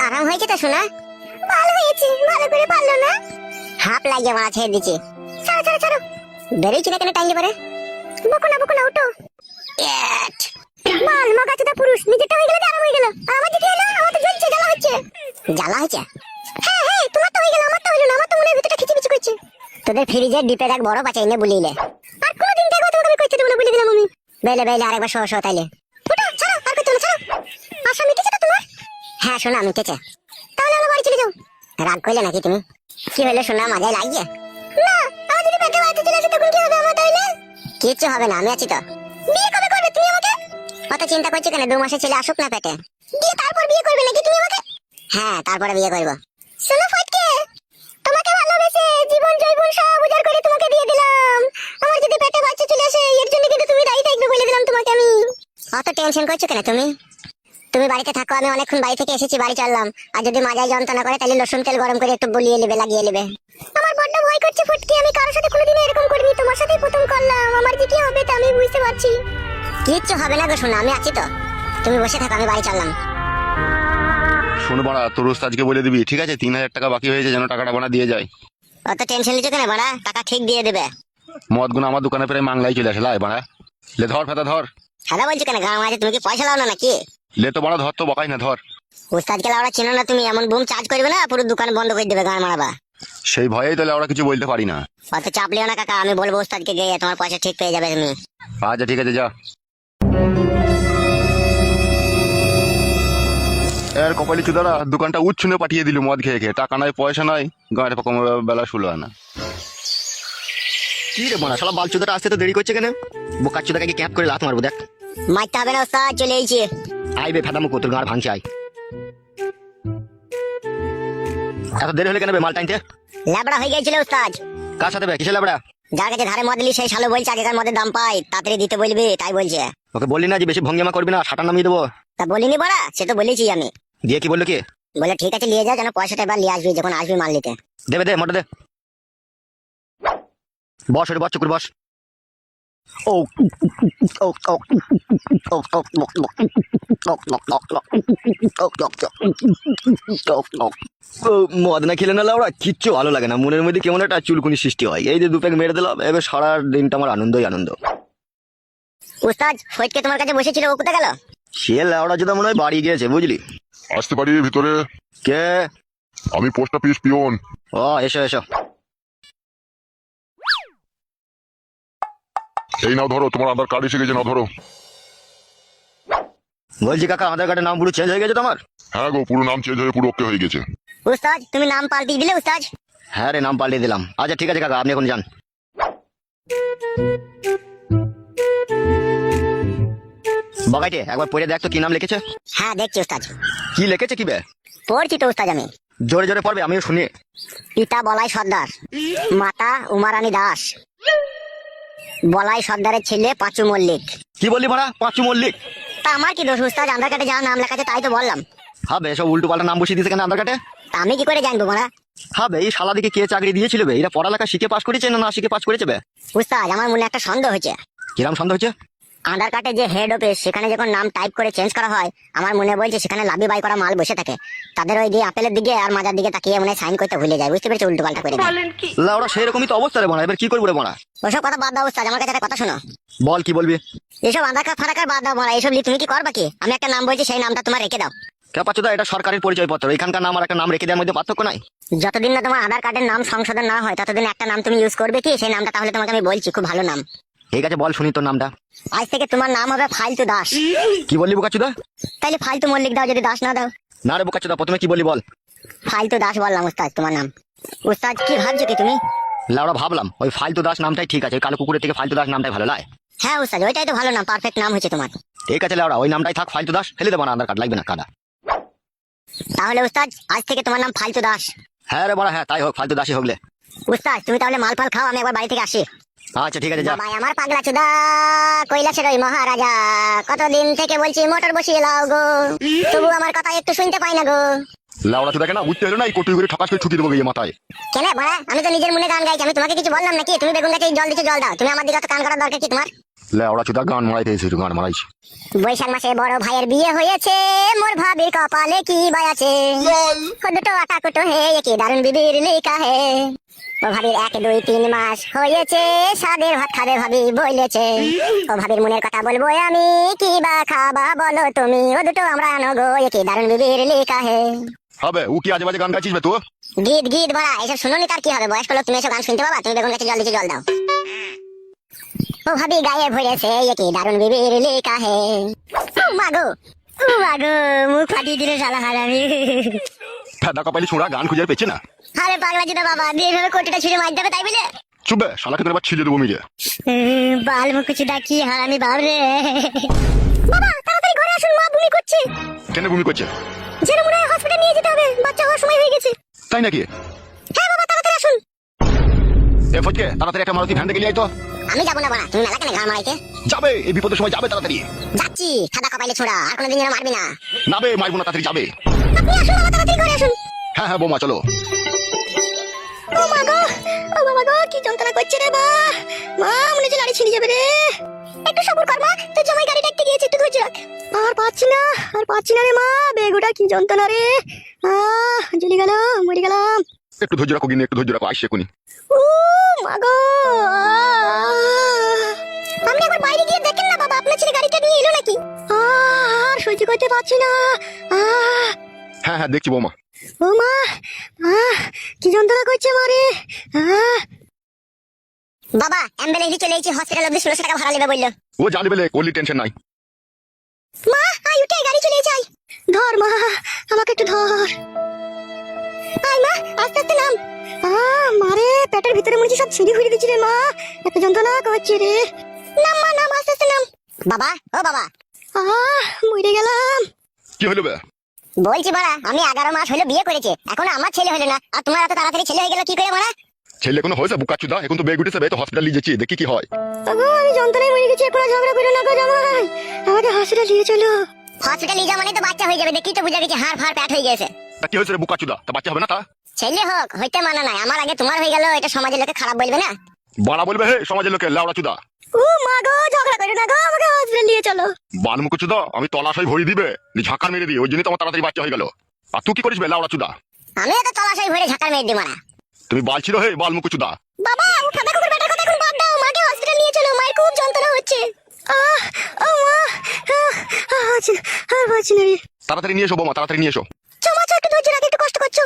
আরাম হয়েছে তো শোনা? ভালো হয়েছে, ভালো করে পারলো না। হাফ লাগিয়ে মারা ছেড়ে দিচ্ছি। ছাড়ো ছাড়ো ছাড়ো, বেরিয়েছি না কেন টাইম পারে? বকো না ওটো। এট মাল মগাচোদা পুরুষ, নিজেরটা হয়ে গেল আরাম হয়ে গেল। আর আমার দিকে এলো, আমার তো জ্বলছে, জ্বালা হচ্ছে। জ্বালা হচ্ছে? হ্যাঁ হ্যাঁ, তোমার তো হয়ে গেল, আমার তো হইলো না। আমার তো মনে হয় ভিতরটা খিচিমিচি করছে। তোদের ফ্রিজের ডিপে এক বড় পাচাই নে বুলিলে। আর কোনদিন দেখো তোমাকে আমি কইতে দেব না, বলে দিলাম আমি। বেলে আরেকবার শো তাইলে। ওটো ছাড়ো, আর কইতে না, ছাড়ো। আশা মিটেছে তো তোমার? হ্যাঁ শোনা মিটেছে। তাহলে আমরা বাড়ি চলে যাও। রাগ করলে নাকি তুমি? কি হলো শোনা, মজাই লাগছে? না, আমার যদি পেটে বাড়িতে চলে আসে তখন কি হবে আমার তাইলে? কিচ্ছু হবে না, আমি আছি তো। বিয়ে কবে করবে তুমি আমাকে? অত চিন্তা করছো কেন? 2 মাসের ছেলে আসুক না পেটে, দিয়ে তারপর বিয়ে করবে নাকি তুমি আমাকে? হ্যাঁ, তারপরে বিয়ে করব। শোনো ফটকে, তোমাকে ভালোবেসে জীবন জৈবন সব উজাড় করে তোমাকে দিয়ে দিলাম। আমার যদি পেটে বাচ্চা চলে আসে এর জন্য কিন্তু তুমি দায়ী থাকবে বলে দিলাম তোমাকে আমি। অত টেনশন করছো কেন তুমি? তুমি বাড়িতে থাকো, আমি অনেকক্ষণ বাড়ি থেকে এসেছি, বাড়ি চললাম। আর যদি মাজায় যন্ত্রণা করে তাহলে রসুন তেল গরম করে একটু বলিয়ে নেবে, লাগিয়ে নেবে। আমার বড্ড ভয় করছে ফটকে, আমি কারোর সাথে কোনোদিন এরকম করিনি, তোমার সাথেই প্রথম করলাম। আমার যে কি হবে তা আমি বুঝতে পারছি। কিচ্ছু হবে না গো শোনা, আমি আছি তো। তুমি বসে থাকো, আমি বাড়ি চললাম। শোনো বাড়া, তোর ওস্তাদকে বলে দিবি, ঠিক আছে? 3000 টাকা বাকি হয়েছে, যেন টাকাটা বানা দিয়ে যায়। অত টেনশন নিচ্ছ কেন বাড়া? টাকা ঠিক দিয়ে দেবে। মদ গুণ আমার দোকানে প্রায় মাংলাই চলে আসে, লাই বাড়া। লে ধর ফেতা ধর। সাদা বলছো কেন? গাঁ মাঝে তুমি কি পয়সা লাও না নাকি? লে তো বাড়া ধর, তো বকাই না, ধর। উস্তাদকে লাউড়া চিনো না তুমি? এমন বুম চার্জ করবে না, পুরো দোকান বন্ধ করে দেবে, গান মারাবা। সেই ভয়েই তাহলে আমরা কিছু বলতে পারি না। অত চাপ লিও না কাকা, আমি বলবো উস্তাদকে গিয়ে, তোমার পয়সা ঠিক পেয়ে যাবে তুমি। আচ্ছা ঠিক আছে, যা। এর কপালি চুদারা দোকানটা উচ্ছনে পাঠিয়ে দিল মদ খেয়ে খেয়ে। টাকা নাই, পয়সা নাই, গাঁয়ের পকম বেলা শুলো না। কি রে বোনা, শালা বালচুদাটা আসতে তো দেরি করছে কেন? বোকা চুদাকে ক্যাপ করে লাত মারবো দেখ। মারতে হবে না উস্তাদ, চলে এসেছি। আইবে ফেদামো তোর গাঁড় ভাঙছে আই। এত দেরি হলে কেন বে মাল টাইনতে? ল্যাবড়া হয়ে গেছিল উস্তাদ। কার সাথে বে? কিসে লাবড়া? যার কাছে ধারে মদ নিলি সেই শালো বলছে আগেকার মদের দাম পাই, তাড়াতাড়ি দিতে বলবি, তাই বলছে। ওকে বললি না যে বেশি ভঙ্গিমা করবি না, সাটা নামিয়ে দেবো? তা বলিনি বড়া, সে তো বলেছি আমি। দিয়ে কি বললো কি? বলে ঠিক আছে নিয়ে যাও, যেন পয়সাটা এবার নিয়ে আসবি যখন আসবি মাল নিতে। দেবে দে, মোটা দে। বস ওরে, বস চুকুর বস। ও ও ও মদ না খেলে না লাউড়া কিচ্ছু ভালো লাগে না, মনের মধ্যে কেমন একটা চুলকুনি সৃষ্টি হয়। এই যে 2 প্যাক মেরে দিলাম, এবার সারা দিনটা আমার আনন্দই আনন্দ। উস্তাদ ফটকে তোমার কাছে বসেছিল, ও কোথায় গেল? সে লাউড়া যদি মনে হয় বাড়ি গিয়েছে, বুঝলি? আসতে পারি ভিতরে? কে? আমি পোস্ট অফিস পিয়ন। ও এসো এসো। এই নাও ধরো, তোমার আধার কার্ড এসে গেছে, নাও ধরো। বলছি কাকা, আধার কার্ডের নাম পুরো চেঞ্জ হয়ে গেছে তোমার? হ্যাঁ গো, পুরো নাম চেঞ্জ হয়ে পুরো ওকে হয়ে গেছে। উস্তাদ তুমি নাম পাল্টিয়ে দিলে উস্তাদ? হ্যাঁ রে, নাম পাল্টে দিলাম। আচ্ছা ঠিক আছে কাকা, আপনি এখন যান। বগাইটে একবার পড়ে দেখ তো কি নাম লিখেছে। হ্যাঁ দেখছি উস্তাদ। কি লিখেছে কি বে? পড়ছি তো উস্তাদ আমি। জোরে জোরে পড়বে, আমিও শুনি। পিতা বলাই সর্দার, মাতা উমারানী দাস, বলাই সর্দারের ছেলে পাঁচু মল্লিক। কি বললি মারা? পাঁচু মল্লিক? তা আমার কি দোষ উস্তাদ? আধার কার্ডে যা নাম লেখা আছে তাই তো বললাম। হবে এসব উল্টো পাল্টা নাম বসিয়ে দিয়েছে কেন আধার কার্ডে? তা আমি কি করে জানবো মারা? হবে এই শালা দিকে কে চাকরি দিয়েছিল বে? এরা পড়ালেখা শিখে পাস করেছে না না শিখে পাস করেছে বে? উস্তাদ আমার মনে একটা সন্দেহ হয়েছে। কিরাম সন্দেহ হচ্ছে? আধার কার্ডে যে হেড অফিস, সেখানে যখন নাম টাইপ করে চেঞ্জ করা হয়, আমার মনে বলছে সেখানে লাভি বাই করা মাল বসে থাকে। তাদের ওই দিয়ে আপেলের দিকে আর মাজার দিকে তাকিয়ে মনে সাইন করতে ভুলে যায়, বুঝতে পেরেছি? উল্টো পাল্টা করে দেয়। লাউড়া সেরকমই তো অবস্থা রে বোনা, এবার কি করবো রে বোনা? ওসব কথা বাদ দাও উস্তাদ, আমার কাছে একটা কথা শোনো। বল কি বলবি? এসব আধার কার্ড ফারাকার বাদ দাও মারা, এসব তুমি কি করবা কি? আমি একটা নাম বলছি, সেই নামটা তোমার রেখে দাও। কে পাচ্ছ? এটা সরকারের পরিচয় পত্র, এখানকার নাম আর একটা নাম রেখে দেওয়ার মধ্যে পার্থক্য নাই। যতদিন না তোমার আধার কার্ডের নাম সংশোধন না হয় ততদিন একটা নাম তুমি ইউজ করবে কি? সেই নামটা তাহলে তোমাকে আমি বলছি, খুব ভালো নাম। ঠিক আছে বল শুনি তোর নামটা। আজ থেকে তোমার নাম হবে ফালতু দাস। কি বললি বোকাচুদা? তাইলে ফালতু মল্লিক দাও যদি দাস না দাও। না রে বোকাচুদা, প্রথমে কি বলি বল? ফালতু দাস বললাম উস্তাদ তোমার নাম। উস্তাদ কি ভাবছো কি তুমি? লাউড়া ভাবলাম ওই ফালতু দাস নামটাই ঠিক আছে, ওই কালো কুকুরের থেকে ফালতু দাস নামটাই ভালো লাগে। হ্যাঁ উস্তাদ, ওইটাই তো ভালো নাম, পারফেক্ট নাম হয়েছে তোমার। ঠিক আছে লাউড়া, ওই নামটাই থাক, ফালতু দাস ফেলে দেবো না, আধার কার্ড লাগবে না কাদা। তাহলে উস্তাদ আজ থেকে তোমার নাম ফালতু দাস। হ্যাঁ রে বড়া, হ্যাঁ তাই হোক, ফালতু দাসই হোকলে। উস্তাদ তুমি তাহলে মাল ফাল খাও, আমি একবার বাড়ি থেকে আসি। আচ্ছা ঠিক আছে যা। বাবাই আমার পাগলা চুদা, কৈলাসের ওই মহারাজা, কতদিন থেকে বলছি মোটর বসিয়ে লাও গো, তবু আমার কথা একটু শুনতে পাই না গো। লাউড়া চুদাকে না বুঝতে হলো না, এই কোটি করে ঠকাস করে ছুটি দেবো গিয়ে মাথায়। কেন বড়া? আমি তো নিজের মনে গান গাইছি, আমি তোমাকে কিছু বললাম নাকি? তুমি বেগুন গাছে জল দিচ্ছ, জল দাও। তুমি আমার দিকে তো কান করার দরকার কি তোমার? লেওড়া চুদা গান মারাইতে এসেছি, গান মারাইছি। বৈশাখ মাসে বড় ভাইয়ের বিয়ে হয়েছে, মোর ভাবির কপালে কি বাই আছে। ও দুটো আটা কুটো হে কি দারুণ বিবির লেখা হে। ও ভাবির 1 2 3 মাস হয়েছে, সাদের ভাত খাবে ভাবি বলেছে। ও ভাবির মনের কথা বলবো আমি, কি বা খাবা বলো তুমি। ও দুটো আমরা আনগো কি দারুণ বিবির লেখা হে। হবে ও কি আজে বাজে গান গাইছিস বে তুই? গীত গীত বড়া এসব শুনোনি তার কি হবে, বয়স্ক লোক তুমি এসব গান শুনতে পাবা? তুমি বেগুন গাছে জল দিচ্ছি, জল দাও। ও ভাবি গায়ে ভরেছে কি দারুণ বিবির লেখা হে। ও মাগো, ও মাগো, মুখ ফাটিয়ে দিলে শালা হারামি। ফেদা কপালি ছোঁড়া গান খুঁজে পেয়েছে না। আরে পাগলা জিদা বাবা, দিয়ে এভাবে কোটিটা ছুঁড়ে মার দেবে তাই বলে? চুপবে শালাকে তোর এবার ছিলে দেবো মিলে। বাল মুখুচিদা কি হারামি বাপ রে। বাবা তাড়াতাড়ি ঘরে আসুন, মা বমি করছে। কেন বমি করছে? যেন মনে হয় হসপিটালে নিয়ে যেতে হবে, বাচ্চা হওয়ার সময় হয়ে গেছে। তাই নাকি? হ্যাঁ বাবা তাড়াতাড়ি আসুন। এ ফটকে তাড়াতাড়ি একটা মারুতি ভ্যান থেকে নিয়ে আয় তো। আমি যাবো না বাড়া, তুমি মেলা কেন ঘাড় মারাইতে? যাবে, এই বিপদের সময় যাবে তাড়াতাড়ি। যাচ্ছি, খাদা কপাইলে ছোড়া, আর কোনোদিন যেন মারবি না। নাবে মারবো না, তাড়াতাড়ি যাবে। আপনি আসুন বাবা, তাড়াতাড়ি ঘরে আসুন। হ্যাঁ হ্যাঁ বৌমা চলো। ও মা গো, ও বাবা গো, কি যন্ত্রণা করছে রে মা। মা মনে হচ্ছে গাড়ি ছিঁড়ে যাবে রে। একটু সবুর কর মা, তোর জামাই গাড়ি ডাকতে গিয়েছে, একটু ধৈর্য রাখ। আর পাচ্ছি না রে মা, বেগুটা কি যন্ত্রণা রে। জ্বলে গেল, মরে গেলাম। একটু ধৈর্য রাখো, একটু ধৈর্য রাখো, আসছে কোনি। ও মা গো, আপনি একবার বাইরে গিয়ে দেখেন না বাবা, আপনার ছেলে গাড়িটা নিয়ে এলো নাকি? আর সহ্য করতে পারছি না। হ্যাঁ হ্যাঁ দেখছি বৌমা। ও মা, কি যন্ত্রণা করছে মারে। বাবা অ্যাম্বুলেন্সে চলে এসেছি, হসপিটাল অব্দি 1600 টাকা ভাড়া নেবে বললো। ও জানি বলে করলি, টেনশন নাই। মা আই উঠে, গাড়ি চলে যাই। ধর মা, আমাকে একটু ধর। আই মা, আস্তে আস্তে নাম। মারে পেটের ভিতরে মনে হচ্ছে সব ছিঁড়ি ঘুরে দিচ্ছি রে মা, এত যন্ত্রণা করছে রে। নাম মা, নাম, আস্তে আস্তে নাম। বাবা, ও বাবা, মরে গেলাম। কি হলো বে? বলছি বড়া, আমি 11 মাস হলো বিয়ে করেছে, এখন আমার ছেলে হলো না, আর তোমার এত তাড়াতাড়ি ছেলে হয়ে গেল কি করে বড়া? ছেলে কোনো হয়েছে বুকা চুদা, এখন তো বেগ উঠেছে বে, তো হসপিটাল নিয়ে যাচ্ছি, দেখি কি হয়। আগো আমি যন্ত্রণায় মরে গেছি, এখন আর ঝগড়া করো না গো জামাই, আমাকে হসপিটাল নিয়ে চলো। হসপিটাল নিয়ে যাওয়া মানে তো বাচ্চা হয়ে যাবে, দেখি তো বুঝা গেছে হাড় ফাড় প্যাট হয়ে গেছে। তা কি হয়েছে রে বুকা চুদা, তা বাচ্চা হবে না? তা ছেলে হোক হইতে মানা নাই, আমার আগে তোমার হয়ে গেল, এটা সমাজের লোকে খারাপ বলবে না? বাড়া বলবে হে সমাজের লোকে লাউড়া চুদা। ও মা গো, ঝগড়া করো না গো, আমাকে হসপিটাল নিয়ে চলো। বালমুখ চুদা, আমি তলাশাই ভরি দিবে, ঝাঁকার মেরে দিই, ওই জন্য তোমার তাড়াতাড়ি বাচ্চা হয়ে গেল। আর তুই কি করিস বে লাউড়া চুদা? আমি এত তলাশাই ভরে ঝাঁকার মেরে দিই মারা। তুমি বালছিল হে বালমুখ চুদা। বাবা উঠাবে কুকুর বেটার কথা এখন বাদ দাও, মাকে হসপিটাল নিয়ে চলো, মায়ের খুব যন্ত্রণা হচ্ছে। ও মা, আর বাঁচি না রে। তাড়াতাড়ি নিয়ে এসো বৌমা, তাড়াতাড়ি নিয়ে এসো। চমা একটু ধৈর্য রাখ, একটু কষ্ট করছো।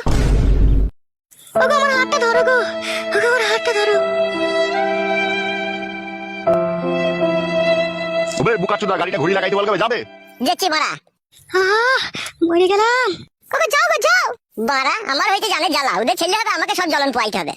ওগো আমার হাতটা ধরো গো, ওগো আমার হাতটা ধরো। ওবে বুকা চুদা, গাড়িটা ঘুরি লাগাইতে বলবে, যাবে? যাচ্ছি মারা। মরে গেলাম। ওগো যাও গো যাও। বাড়া আমার হইতে জানে জ্বালা, ওদের ছেলে হবে, আমাকে সব জ্বলন পোয়াইতে হবে।